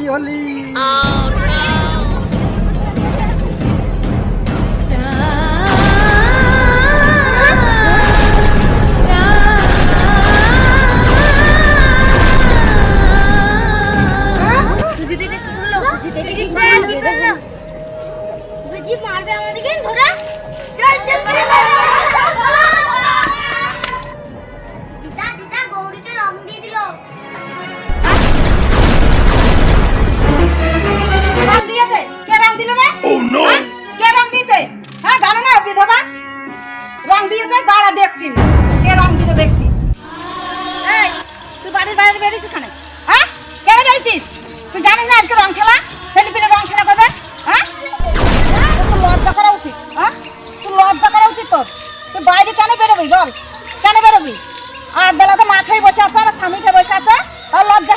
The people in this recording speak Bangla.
হ্যাপি হোলি। মারবে আমাদেরকে ধরে চল চল দিদা দিদা গৌরীকে রং দিয়ে দিল। রং দিয়েছে? কে রং দিল রে? কে রং দিয়েছে? হ্যাঁ জানো না বিধবা? রং দিয়েছে, দাঁড়া দেখছি কে রং দিল দেখছি। এই তুই বাড়ির বাইরে বেরিয়েছিস কেন? হ্যাঁ কেন বেরিয়েছিস? তুই জানিস না আজকে রং খেলা, ছেলে পেলে রং খেলা করবে? হ্যাঁ তোর লজ্জা করা উচিত। হ্যাঁ তুই লজ্জা করা উচিত তোর। তুই বাইরে কেন বেরোবি বল? কেন বেরোবি? আর বেলাতে মা খেয়ে বসে আছে, আমার স্বামী খেয়ে বসে আছে, আর লজ্জা